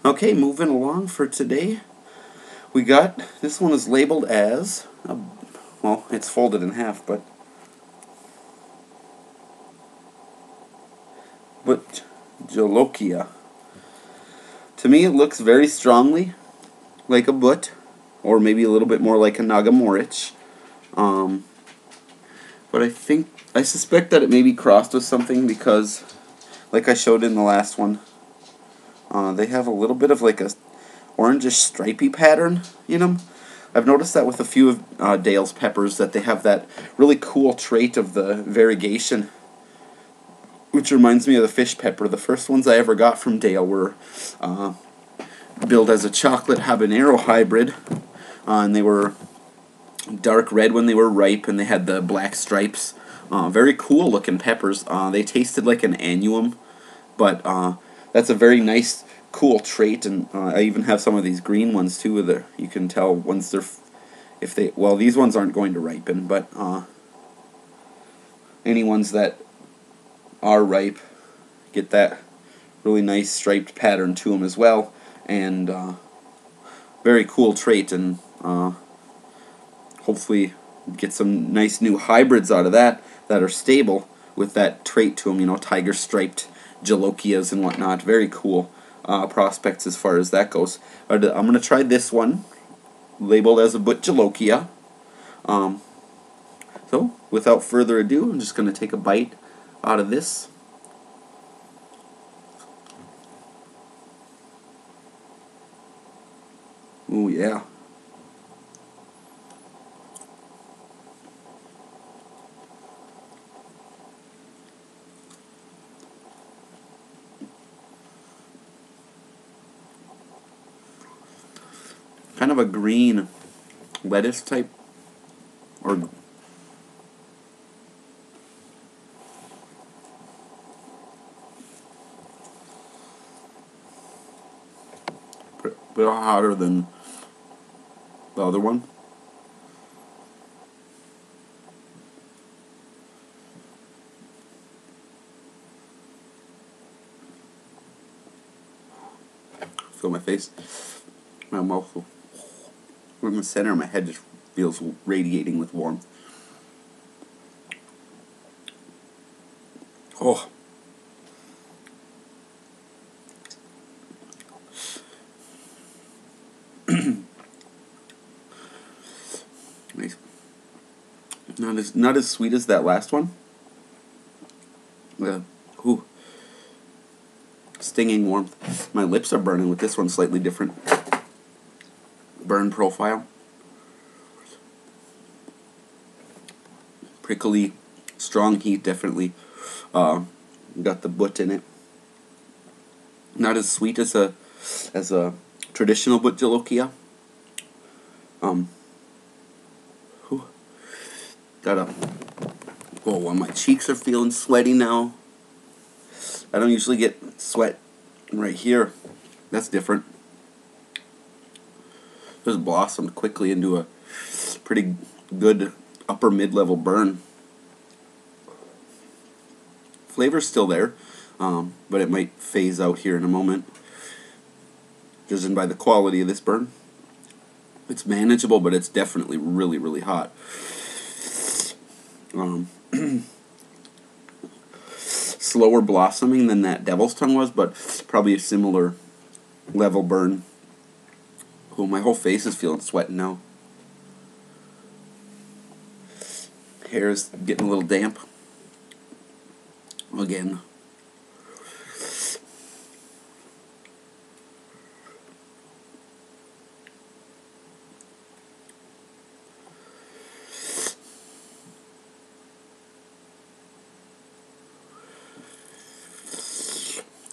Okay, moving along for today. We got, this one is labeled as, well, it's folded in half, but Bhut Jolokia. To me, it looks very strongly like a Bhut, or maybe a little bit more like a Nagamorich. But I suspect that it may be crossed with something because, like I showed in the last one, they have a little bit of like a orangish stripy pattern in them. I've noticed that with a few of Dale's peppers, that they have that really cool trait of the variegation, which reminds me of the fish pepper. The first ones I ever got from Dale were billed as a chocolate habanero hybrid, and they were dark red when they were ripe, and they had the black stripes. Very cool looking peppers. They tasted like an annuum, but that's a very nice, cool trait. And I even have some of these green ones too. That you can tell once they're, well, these ones aren't going to ripen, but any ones that are ripe get that really nice striped pattern to them as well, and very cool trait, and hopefully get some nice new hybrids out of that are stable with that trait to them, you know, tiger striped Jolokias and whatnot. Very cool prospects as far as that goes. I'm going to try this one, labeled as a Bhut Jolokia. So, without further ado, I'm just going to take a bite out of this. Ooh, yeah. Kind of a green lettuce type, or a bit hotter than the other one. Feel my face, my mouth, in the center of my head just feels radiating with warmth. Oh. Nice. Not as sweet as that last one. Ooh. Stinging warmth. My lips are burning with this one, slightly different burn profile. Prickly, strong heat, definitely. Got the Bhut in it. Not as sweet as a traditional Bhut Jolokia. Got a, oh, my cheeks are feeling sweaty now. I don't usually get sweat right here. That's different. Just blossomed quickly into a pretty good upper mid-level burn. Flavor's still there, but it might phase out here in a moment, judging by the quality of this burn. It's manageable, but it's definitely really, really hot. Slower blossoming than that Devil's Tongue was, but probably a similar level burn. Oh, my whole face is feeling sweating now. Hair is getting a little damp. Again.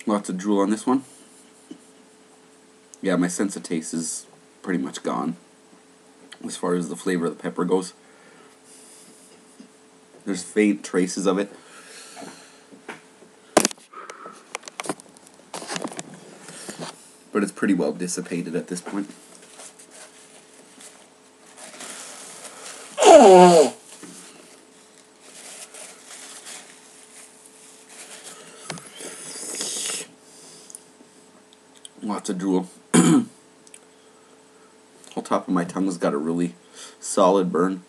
Lots of drool on this one. Yeah, my sense of taste is pretty much gone as far as the flavor of the pepper goes. There's faint traces of it. But it's pretty well dissipated at this point. Lots of drool. Whole top of my tongue has got a really solid burn.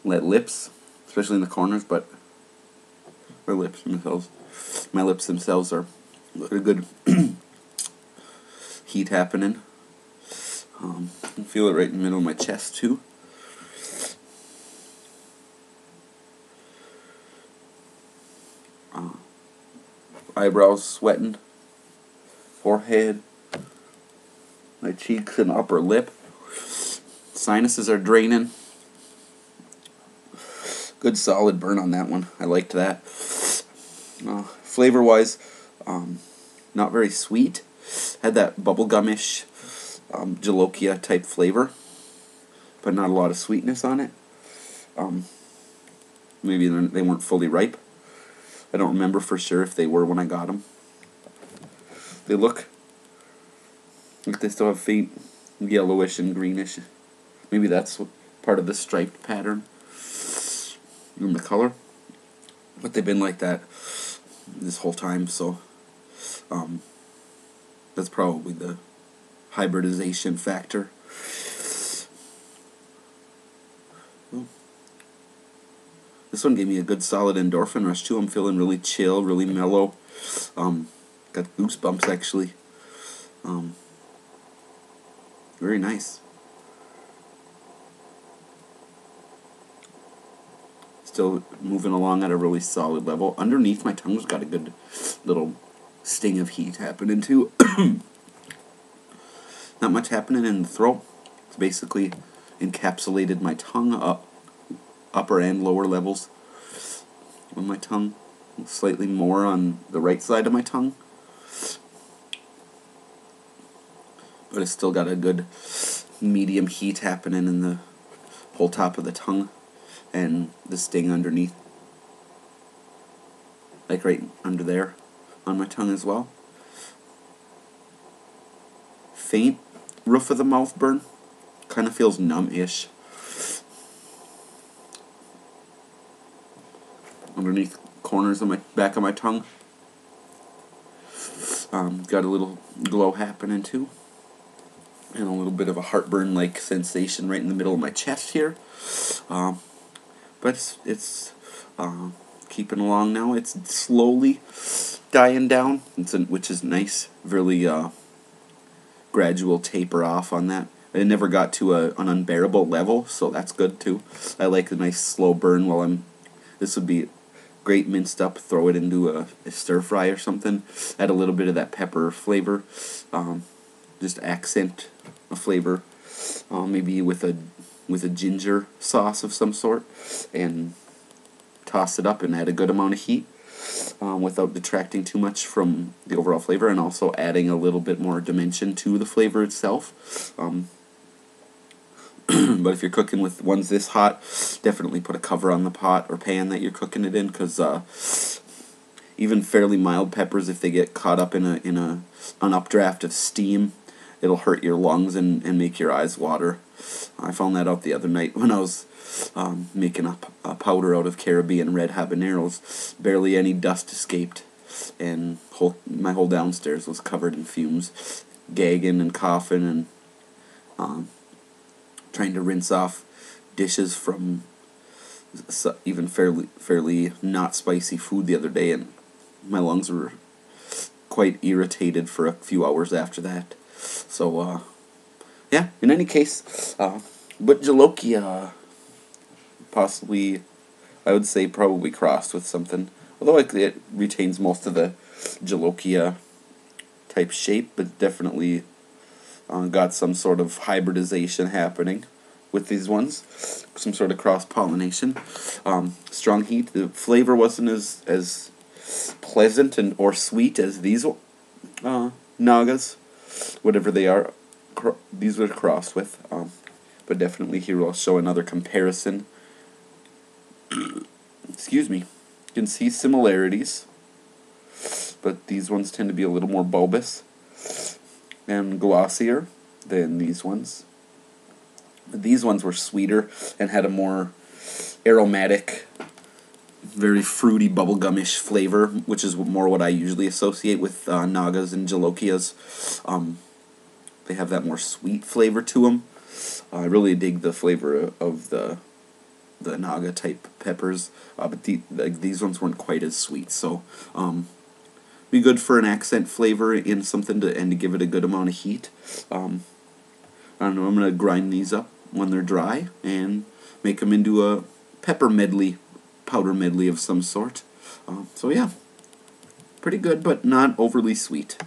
Lips, especially in the corners, but my lips themselves are a good heat happening. I feel it right in the middle of my chest too. Eyebrows sweating, forehead, my cheeks and upper lip. Sinuses are draining. Good solid burn on that one. I liked that. Flavor-wise, not very sweet. Had that bubblegumish Jolokia type flavor, but not a lot of sweetness on it. Maybe they weren't fully ripe. I don't remember for sure if they were when I got them. They look like they still have faint yellowish and greenish. Maybe that's part of the striped pattern in the color. But they've been like that this whole time, so that's probably the hybridization factor. This one gave me a good solid endorphin rush too. I'm feeling really chill, really mellow. Got goosebumps actually. Very nice. Still moving along at a really solid level. Underneath my tongue's got a good little sting of heat happening too. Not much happening in the throat. It's basically encapsulated my tongue up, upper and lower levels on my tongue. Slightly more on the right side of my tongue. But it's still got a good medium heat happening in the whole top of the tongue and the sting underneath. Like right under there on my tongue as well. Faint roof of the mouth burn. Kind of feels numb-ish. Underneath corners of my back of my tongue. Got a little glow happening too. And a little bit of a heartburn-like sensation right in the middle of my chest here. But it's keeping along now. It's slowly dying down, which is nice. Really gradual taper off on that. It never got to an unbearable level, so that's good too. I like a nice slow burn while I'm... This would be great minced up. Throw it into a stir fry or something. Add a little bit of that pepper flavor. Just accent a flavor. Maybe with a ginger sauce of some sort, and toss it up and add a good amount of heat without detracting too much from the overall flavor, and also adding a little bit more dimension to the flavor itself. But if you're cooking with ones this hot, definitely put a cover on the pot or pan that you're cooking it in, because even fairly mild peppers, if they get caught up in an updraft of steam, it'll hurt your lungs and make your eyes water. I found that out the other night when I was making a powder out of Caribbean red habaneros. Barely any dust escaped, and my whole downstairs was covered in fumes, gagging and coughing, and trying to rinse off dishes from even fairly not spicy food the other day, and my lungs were quite irritated for a few hours after that. So, yeah, in any case, Bhut Jolokia, possibly, I would say probably crossed with something. Although it retains most of the Jolokia type shape, but definitely got some sort of hybridization happening with these ones. Some sort of cross-pollination. Strong heat. The flavor wasn't as pleasant or sweet as these Nagas. Whatever they are, these were crossed with. But definitely here I'll show another comparison. Excuse me. You can see similarities, but these ones tend to be a little more bulbous and glossier than these ones. These ones were sweeter and had a more aromatic very fruity bubblegumish flavor, which is more what I usually associate with Nagas and Jolokias. They have that more sweet flavor to them. I really dig the flavor of the Naga type peppers, but these ones weren't quite as sweet. So be good for an accent flavor in something and to give it a good amount of heat. I don't know. I'm gonna grind these up when they're dry and make them into a pepper medley, powder medley of some sort. So yeah, pretty good, but not overly sweet.